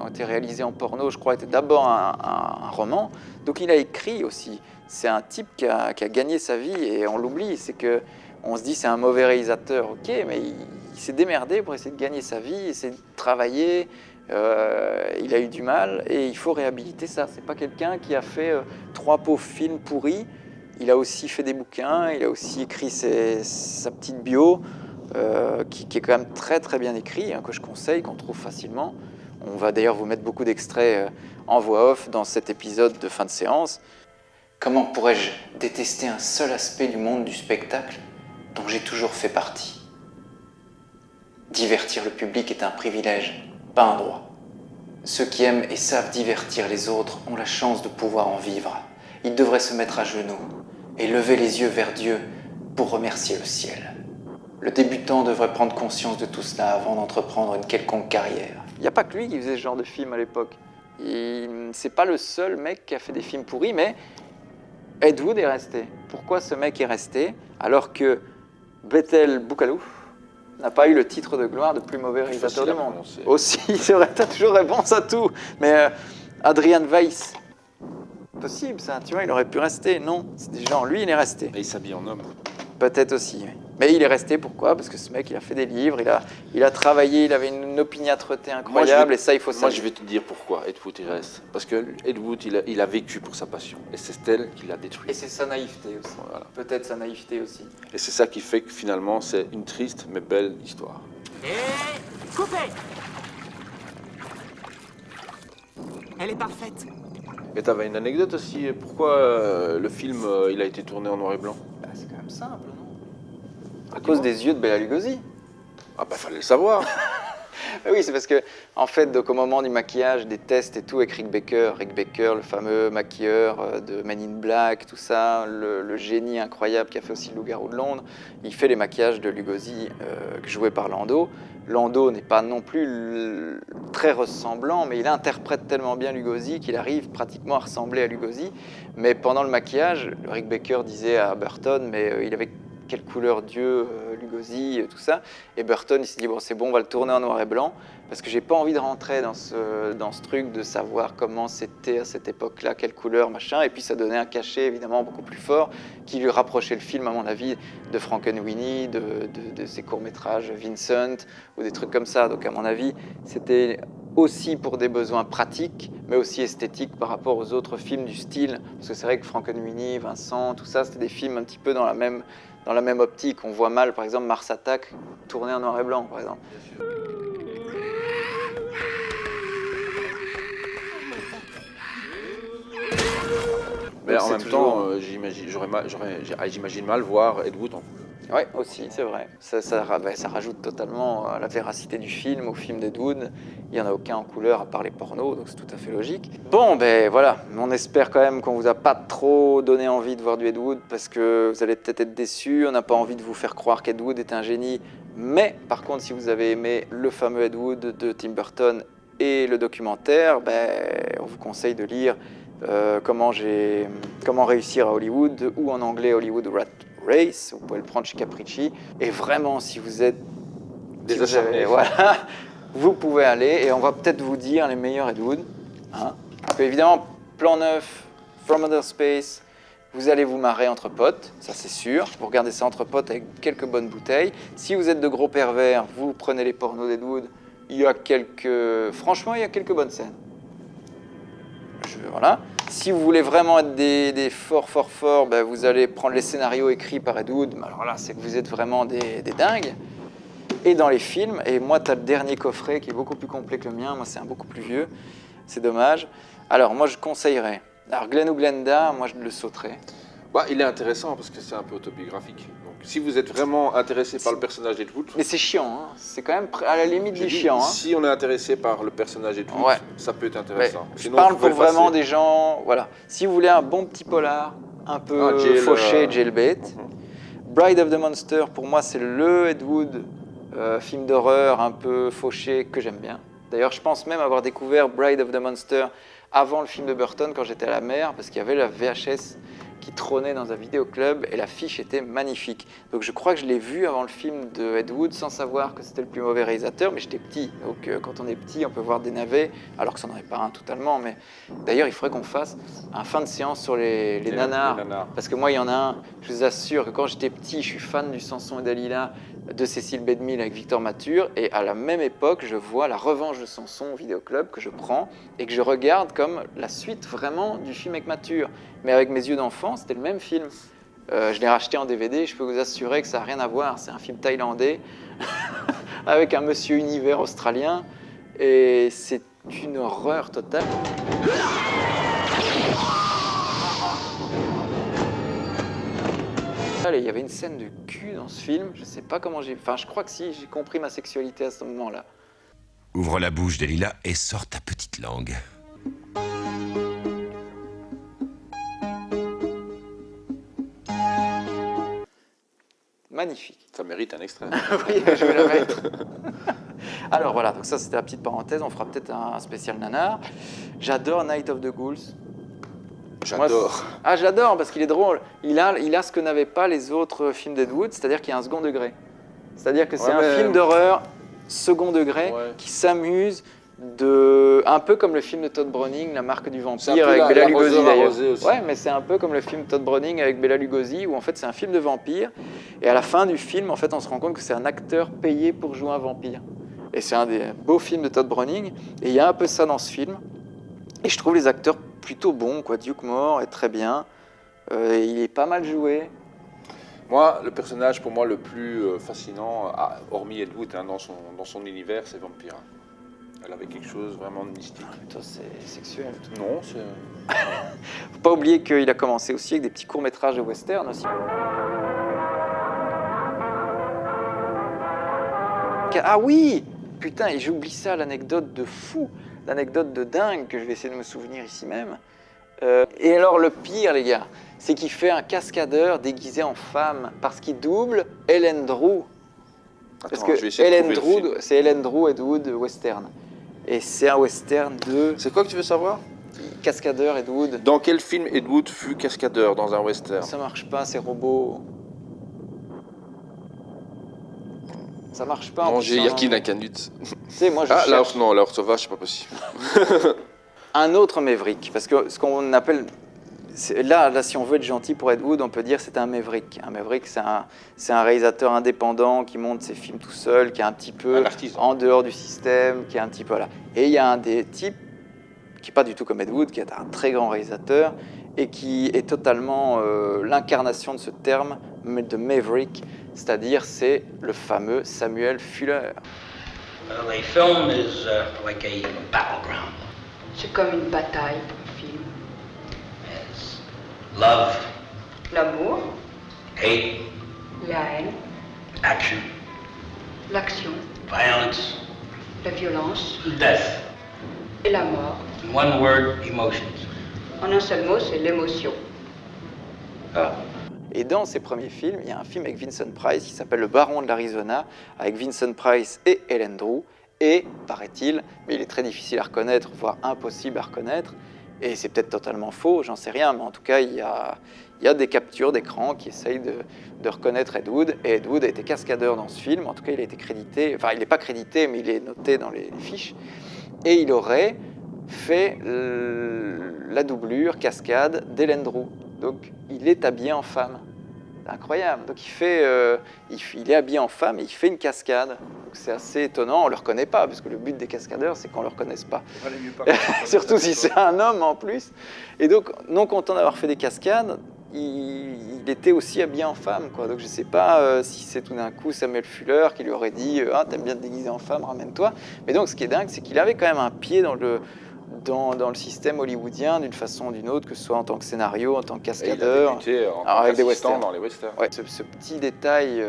ont été réalisés en porno, je crois, était d'abord un roman. Donc il a écrit aussi. C'est un type qui a gagné sa vie et on l'oublie. C'est que on se dit c'est un mauvais réalisateur, ok, mais il s'est démerdé pour essayer de gagner sa vie, essayer de travailler. Il a eu du mal et il faut réhabiliter ça. C'est pas quelqu'un qui a fait 3 pauvres films pourris. Il a aussi fait des bouquins, il a aussi écrit sa petite bio, qui est quand même très très bien écrit, hein, que je conseille, qu'on trouve facilement. On va d'ailleurs vous mettre beaucoup d'extraits en voix off dans cet épisode de fin de séance. Comment pourrais-je détester un seul aspect du monde du spectacle dont j'ai toujours fait partie? Divertir le public est un privilège, pas un droit. Ceux qui aiment et savent divertir les autres ont la chance de pouvoir en vivre. Ils devraient se mettre à genoux et lever les yeux vers Dieu pour remercier le ciel. Le débutant devrait prendre conscience de tout cela avant d'entreprendre une quelconque carrière. Il n'y a pas que lui qui faisait ce genre de film à l'époque. C'est pas le seul mec qui a fait des films pourris, mais Ed Wood est resté. Pourquoi ce mec est resté alors que Bethel Boukalou n'a pas eu le titre de gloire de plus mauvais réalisateur du monde? Aussi, c'est vrai, t'as toujours réponse à tout. Mais Adrian Weiss, possible ça, tu vois, il aurait pu rester. Non, c'est des gens, lui il est resté. Et il s'habille en homme. Peut-être aussi, oui. Mais il est resté, pourquoi? Parce que ce mec, il a fait des livres, il a travaillé, il avait une opiniâtreté incroyable, et ça, il faut savoir. Moi, je vais te dire pourquoi Ed Wood, il reste. Parce que Ed Wood, il a vécu pour sa passion, et c'est elle qui l'a détruit. Et c'est sa naïveté aussi, voilà. Peut-être sa naïveté aussi. Et c'est ça qui fait que finalement, c'est une triste mais belle histoire. Et coupez! Elle est parfaite. Et t'avais une anecdote aussi, pourquoi le film, il a été tourné en noir et blanc? C'est quand même simple, non? À cause des yeux de Bela Lugosi. Ah bah fallait le savoir. Oui, c'est parce que, en fait, donc, au moment du maquillage, des tests et tout, avec Rick Baker, le fameux maquilleur de Men in Black, tout ça, le génie incroyable qui a fait aussi le Loup-garou de Londres, il fait les maquillages de Lugosi, joué par Lando. Lando n'est pas non plus très ressemblant, mais il interprète tellement bien Lugosi qu'il arrive pratiquement à ressembler à Lugosi. Mais pendant le maquillage, Rick Baker disait à Burton, mais il avait quelle couleur Dieu, Lugosi, tout ça. Et Burton, il s'est dit, bon, c'est bon, on va le tourner en noir et blanc, parce que j'ai pas envie de rentrer dans ce truc de savoir comment c'était à cette époque-là, quelle couleur, machin. Et puis ça donnait un cachet, évidemment, beaucoup plus fort, qui lui rapprochait le film, à mon avis, de Frankenweenie, de ses courts-métrages Vincent, ou des trucs comme ça. Donc, à mon avis, c'était aussi pour des besoins pratiques, mais aussi esthétiques par rapport aux autres films du style. Parce que c'est vrai que Frankenweenie, Vincent, tout ça, c'était des films un petit peu dans la même optique. On voit mal, par exemple, Mars Attack tourné en noir et blanc, par exemple. Mais en même temps, j'imagine mal voir Ed Wood en couleur. Oui, aussi, c'est vrai. Ça rajoute totalement à la véracité du film, au film d'Ed Wood. Il n'y en a aucun en couleur à part les pornos, donc c'est tout à fait logique. Bon, ben voilà, on espère quand même qu'on vous a pas trop donné envie de voir du Ed Wood, parce que vous allez peut-être être déçus. On n'a pas envie de vous faire croire qu'Ed Wood est un génie. Mais par contre, si vous avez aimé le fameux Ed Wood de Tim Burton et le documentaire, on vous conseille de lire Comment réussir à Hollywood, ou en anglais Hollywood Rat Race. Vous pouvez le prendre chez Capricci. Et vraiment, si vous êtes des acharnés, voilà, vous pouvez aller, et on va peut-être vous dire les meilleurs Ed Wood. Hein. Évidemment, Plan 9, From Outer Space, vous allez vous marrer entre potes, ça c'est sûr. Vous regardez ça entre potes avec quelques bonnes bouteilles. Si vous êtes de gros pervers, vous prenez les pornos d'Ed Wood. Franchement, il y a quelques bonnes scènes. Voilà. Si vous voulez vraiment être des forts, vous allez prendre les scénarios écrits par Ed Wood. Alors là, c'est que vous êtes vraiment des dingues. Et dans les films, et moi, tu as le dernier coffret qui est beaucoup plus complet que le mien. Moi, c'est un beaucoup plus vieux. C'est dommage. Alors, moi, je conseillerais. Alors, Glenn ou Glenda, moi, je le sauterais. Il est intéressant parce que c'est un peu autobiographique. Donc, si vous êtes vraiment intéressé par le personnage d'Ed Wood... Mais c'est chiant, hein. C'est quand même à la limite du chiant. Si on est intéressé par le personnage d'Ed Wood, ça peut être intéressant. Je parle pour vraiment des gens... Voilà. Si vous voulez un bon petit polar, un peu fauché, jailbait, Bride of the Monster, pour moi, c'est le Ed Wood film d'horreur un peu fauché que j'aime bien. D'ailleurs, je pense même avoir découvert Bride of the Monster avant le film de Burton, quand j'étais à la mer, parce qu'il y avait la VHS qui trônait dans un vidéoclub et l'affiche était magnifique. Donc je crois que je l'ai vu avant le film de Ed Wood sans savoir que c'était le plus mauvais réalisateur, mais j'étais petit. Donc quand on est petit, on peut voir des navets, alors que ça n'en est pas un totalement. Mais d'ailleurs, il faudrait qu'on fasse un fin de séance sur les nanars. Parce que moi, il y en a un, je vous assure que quand j'étais petit, je suis fan du Samson et Dalila de Cécile B. DeMille avec Victor Mature, et à la même époque, je vois La Revanche de Samson au vidéoclub que je prends et que je regarde comme la suite vraiment du film avec Mature. Mais avec mes yeux d'enfant, c'était le même film. Je l'ai racheté en DVD, je peux vous assurer que ça n'a rien à voir. C'est un film thaïlandais avec un monsieur univers australien, et c'est une horreur totale. Il y avait une scène de cul dans ce film, je sais pas comment je crois que si, j'ai compris ma sexualité à ce moment-là. Ouvre la bouche, Dalila, et sors ta petite langue. Magnifique. Ça mérite un extrait. Oui, je vais la mettre. Alors voilà, donc ça c'était la petite parenthèse, on fera peut-être un spécial nanar. J'adore Night of the Ghouls. J'adore. J'adore parce qu'il est drôle. Il a ce que n'avaient pas les autres films d'Ed Wood, c'est-à-dire qu'il y a un second degré. C'est-à-dire que c'est un film d'horreur second degré qui s'amuse un peu comme le film de Todd Browning, La Marque du Vampire, avec Bela Lugosi d'ailleurs. Ouais, mais c'est un peu comme le film Todd Browning avec Bela Lugosi, où en fait c'est un film de vampire, et à la fin du film, en fait, on se rend compte que c'est un acteur payé pour jouer un vampire. Et c'est un des beaux films de Todd Browning, et il y a un peu ça dans ce film. Et je trouve les acteurs plutôt bons, quoi. Duke Moore est très bien, il est pas mal joué. Moi, le personnage pour moi le plus fascinant, hormis Ed Wood, dans son univers, c'est Vampire. Elle avait quelque chose vraiment de mystique. Toi, c'est sexuel. Non, c'est... Faut pas oublier qu'il a commencé aussi avec des petits courts-métrages de western aussi. Ah oui! Putain, et j'oublie ça, l'anecdote de fou, l'anecdote de dingue que je vais essayer de me souvenir ici même. Et alors le pire, les gars, c'est qu'il fait un cascadeur déguisé en femme parce qu'il double Ellen Drew. Parce que Ellen Drew, c'est Ellen Drew Ed Wood western. Et c'est un western de... C'est quoi que tu veux savoir? Cascadeur Ed Wood. Dans quel film Ed Wood fut cascadeur dans un western? Ça marche pas, ces robots. Ça marche pas. Non, j'ai Yakin Nakanut. Tu sais, moi je Ah, cherche... non, la Sauvage, c'est pas possible. Un autre Maverick, parce que ce qu'on appelle... Là, si on veut être gentil pour Ed Wood, on peut dire que c'est un Maverick. Un Maverick, c'est un réalisateur indépendant qui monte ses films tout seul, qui est un petit peu en dehors du système, qui est un petit peu là. Et il y a un des types qui n'est pas du tout comme Ed Wood, qui est un très grand réalisateur et qui est totalement l'incarnation de ce terme de Maverick, c'est-à-dire c'est le fameux Samuel Fuller. Well, a film is like a battleground. C'est comme une bataille, un film. Yes. Love, L'amour, hate, la haine, action, l'action, violence, la violence death. et la mort. In one word, emotions. En un seul mot, c'est l'émotion. Et dans ses premiers films, il y a un film avec Vincent Price qui s'appelle Le Baron de l'Arizona, avec Vincent Price et Ellen Drew. Et, paraît-il, mais il est très difficile à reconnaître, voire impossible à reconnaître, et c'est peut-être totalement faux, j'en sais rien, mais en tout cas, il y a des captures d'écran qui essayent de reconnaître Ed Wood, et Ed Wood a été cascadeur dans ce film, en tout cas, il a été crédité, enfin, il n'est pas crédité, mais il est noté dans les fiches, et il aurait fait la doublure cascade d'Ellen Drew. Donc, il est habillé en femme. C'est incroyable. Donc, il est habillé en femme et il fait une cascade. Donc, c'est assez étonnant. On ne le reconnaît pas, parce que le but des cascadeurs, c'est qu'on ne le reconnaisse pas. Surtout si c'est un homme en plus. Et donc, non content d'avoir fait des cascades, il était aussi habillé en femme, quoi. Donc, je ne sais pas si c'est tout d'un coup Samuel Fuller qui lui aurait dit « Ah, t'aimes bien te déguiser en femme, ramène-toi ». Mais donc, ce qui est dingue, c'est qu'il avait quand même un pied dans le système hollywoodien d'une façon ou d'une autre, que ce soit en tant que scénario, en tant que cascadeur. Et il a débuté en tant qu'assistant dans les westerns. Ouais, ce petit détail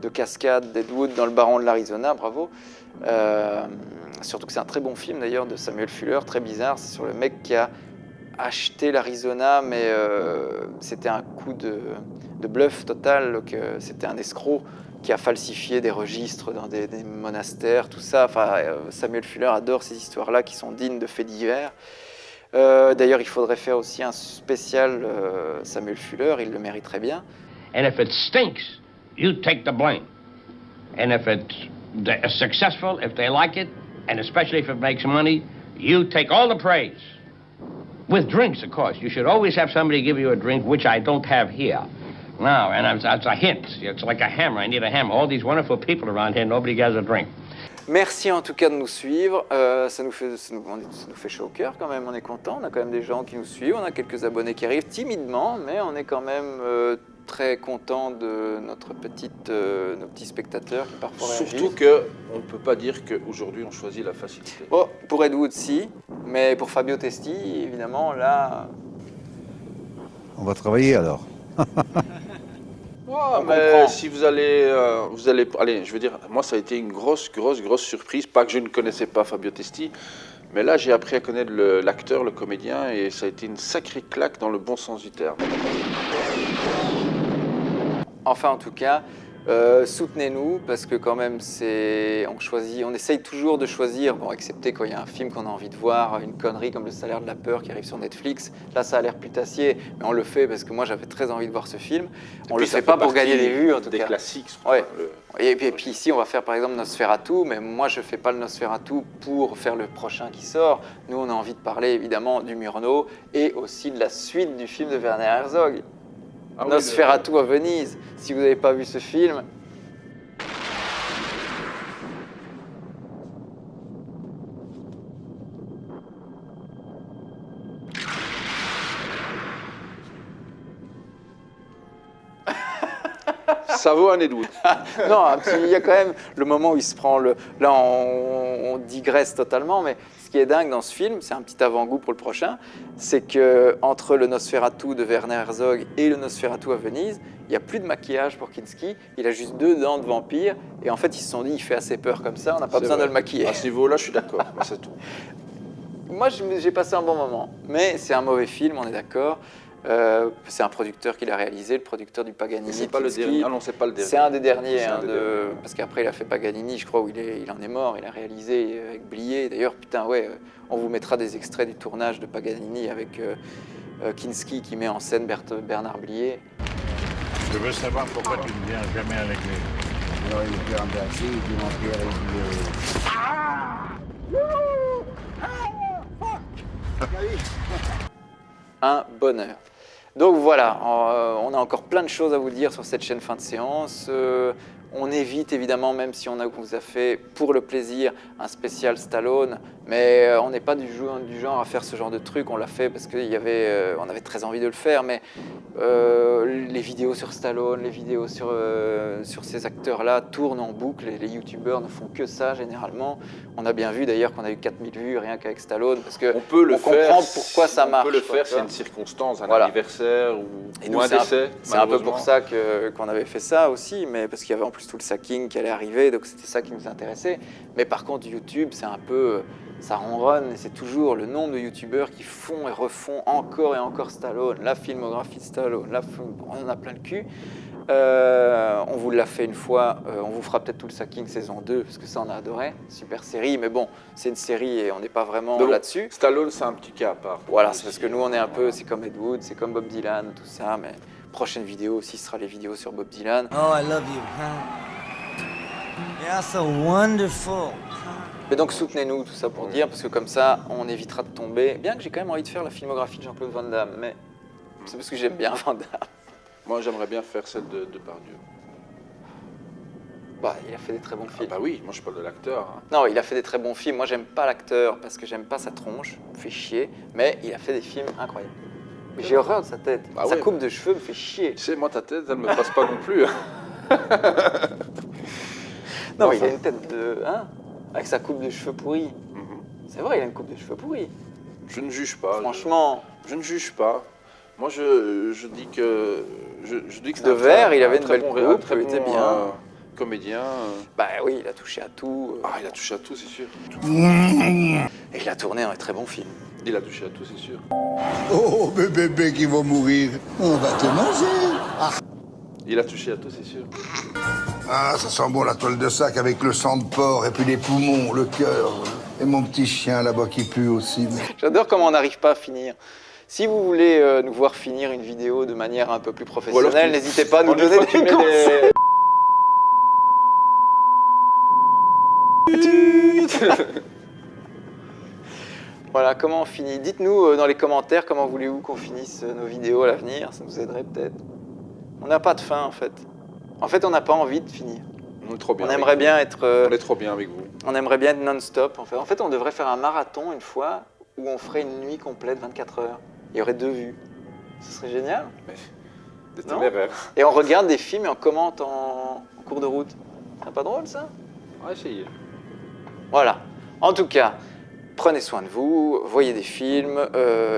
de cascade d'Ed Wood dans Le Baron de l'Arizona, bravo. Surtout que c'est un très bon film d'ailleurs de Samuel Fuller, très bizarre. C'est sur le mec qui a acheté l'Arizona, mais c'était un coup de bluff total. Donc, c'était un escroc qui a falsifié des registres dans des monastères, tout ça. Enfin, Samuel Fuller adore ces histoires-là qui sont dignes de faits divers. D'ailleurs, il faudrait faire aussi un spécial Samuel Fuller, il le mériterait bien. And if it stinks, you take the blame. And if it's successful, if they like it, and especially if it makes money, you take all the praise. With drinks, of course. You should always have somebody give you a drink, which I don't have here. No, and it's a hint. It's like a hammer. I need a hammer. All these wonderful people around here, nobody gets a drink. Merci en tout cas de nous suivre. Ça nous fait chaud au cœur quand même. On est content. On a quand même des gens qui nous suivent. On a quelques abonnés qui arrivent timidement, mais on est quand même très content de nos petits spectateurs qui parfois réagissent. Surtout qu'on ne peut pas dire qu'aujourd'hui on choisit la facilité. Oh, pour Ed Wood, si. Mais pour Fabio Testi, évidemment, là... On va travailler alors. Mais si vous allez, allez, je veux dire, moi ça a été une grosse surprise, pas que je ne connaissais pas Fabio Testi, mais là j'ai appris à connaître l'acteur, le comédien, et ça a été une sacrée claque dans le bon sens du terme. Enfin, en tout cas, soutenez-nous, parce que quand même, on essaye toujours de choisir, bon, excepté quand il y a un film qu'on a envie de voir, une connerie comme Le Salaire de la peur qui arrive sur Netflix. Là, ça a l'air putassier, mais on le fait parce que moi, j'avais très envie de voir ce film. On le fait pas pour gagner des vues, en tout cas. Des classiques. Ouais. Et puis ici, on va faire par exemple Nosferatu, mais moi, je fais pas le Nosferatu pour faire le prochain qui sort. Nous, on a envie de parler évidemment du Murnau et aussi de la suite du film de Werner Herzog. Ah, Nosferatu oui, à Venise. Si vous n'avez pas vu ce film, ça vaut un Ed Wood. Non, il y a quand même le moment où il se prend là, on digresse totalement, mais ce qui est dingue dans ce film, c'est un petit avant-goût pour le prochain, c'est que entre le Nosferatu de Werner Herzog et le Nosferatu à Venise, il n'y a plus de maquillage pour Kinski, il a juste 2 dents de vampire, et en fait ils se sont dit, il fait assez peur comme ça, on n'a pas besoin de le maquiller. À ce niveau-là, je suis d'accord, c'est tout. Moi, j'ai passé un bon moment, mais c'est un mauvais film, on est d'accord. C'est un producteur qui l'a réalisé, le producteur du Paganini. C'est pas le dernier. Ah non, c'est pas le dernier. C'est un des derniers, parce qu'après il a fait Paganini, je crois, où il en est mort. Il a réalisé avec Blier. D'ailleurs, putain, ouais, on vous mettra des extraits du tournage de Paganini avec Kinski qui met en scène Bernard Blier. Je veux savoir pourquoi tu ne viens jamais avec les... Alors, il est embarrassé, il demande un bonheur. Donc voilà, on a encore plein de choses à vous dire sur cette chaîne fin de séance. On évite évidemment, même si on vous a fait pour le plaisir un spécial Stallone, mais on n'est pas du genre à faire ce genre de truc. On l'a fait parce qu'on avait très envie de le faire, mais les vidéos sur Stallone, les vidéos sur ces acteurs-là tournent en boucle et les youtubeurs ne font que ça généralement. On a bien vu d'ailleurs qu'on a eu 4000 vues rien qu'avec Stallone parce qu'on comprend pourquoi ça marche. On peut le faire, c'est une circonstance, un voilà. anniversaire ou un décès. C'est un peu pour ça qu'on avait fait ça aussi, mais parce qu'il y avait en plus tout le sacking qui allait arriver, donc c'était ça qui nous intéressait. Mais par contre, YouTube, c'est un peu... ça ronronne et c'est toujours le nombre de youtubeurs qui font et refont encore et encore Stallone, la filmographie de Stallone, on en a plein le cul. On vous l'a fait une fois, on vous fera peut-être tout le Sacking saison 2, parce que ça on a adoré, super série, mais bon, c'est une série et on n'est pas vraiment là-dessus. Stallone, c'est un petit cas à part. Voilà, c'est parce que nous on est un peu, c'est comme Ed Wood, c'est comme Bob Dylan, tout ça, mais prochaine vidéo aussi sera les vidéos sur Bob Dylan. Oh, I love you, huh? You're so wonderful. Mais donc soutenez-nous, tout ça pour dire, parce que comme ça, on évitera de tomber. Bien que j'ai quand même envie de faire la filmographie de Jean-Claude Van Damme, mais c'est parce que j'aime bien Van Damme. Moi, j'aimerais bien faire celle de Depardieu. Bah, il a fait des très bons films. Ah bah oui, moi je parle de l'acteur. Hein. Non, il a fait des très bons films. Moi, j'aime pas l'acteur parce que j'aime pas sa tronche, me fait chier, mais il a fait des films incroyables. Mais j'ai horreur de sa tête. Bah sa ouais, coupe de cheveux me fait chier. Tu sais, moi, ta tête, elle me passe pas non plus. Non, mais il a une tête de... Hein, avec sa coupe de cheveux pourrie. C'est vrai, il a une coupe de cheveux pourrie. Je ne juge pas. Franchement. Je ne juge pas. Moi, je dis que... Je dis que de verre, il avait une belle coupe, il était bien. Comédien. Bah oui, il a touché à tout. Ah, il a touché à tout, c'est sûr. Et il a tourné un très bon film. Il a touché à tout, c'est sûr. Oh, bébé qui va mourir. On va te manger. Ah. Il a touché à tout, c'est sûr. Ah, ça sent bon la toile de sac avec le sang de porc et puis les poumons, le cœur. Et mon petit chien là-bas qui pue aussi. J'adore comment on n'arrive pas à finir. Si vous voulez nous voir finir une vidéo de manière un peu plus professionnelle, n'hésitez pas à nous donner des conseils. Voilà, comment on finit. Dites-nous dans les commentaires comment voulez-vous qu'on finisse nos vidéos à l'avenir, ça nous aiderait peut-être. On n'a pas de fin en fait. En fait, on n'a pas envie de finir. On est trop bien. On aimerait bien être... On est trop bien avec vous. On aimerait bien être non-stop. En fait, on devrait faire un marathon une fois où on ferait une nuit complète, 24 heures. Il y aurait 2 vues. Ce serait génial. Mais des téméraires. Et on regarde des films et on commente en cours de route. C'est pas drôle ça? On va essayer. Voilà. En tout cas, prenez soin de vous, voyez des films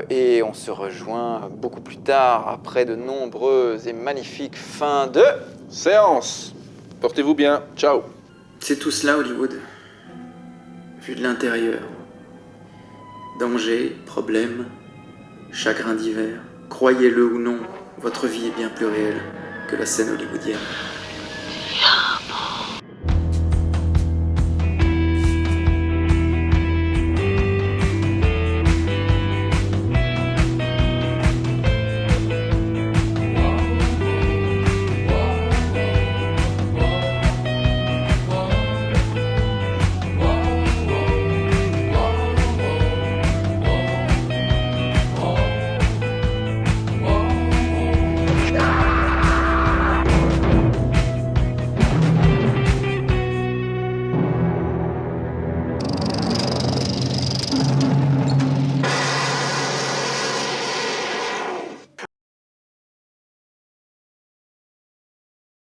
et on se rejoint beaucoup plus tard après de nombreuses et magnifiques fins de séance. Portez-vous bien. Ciao. C'est tout cela Hollywood, vu de l'intérieur. Danger, problème, chagrin d'hiver. Croyez-le ou non, votre vie est bien plus réelle que la scène hollywoodienne.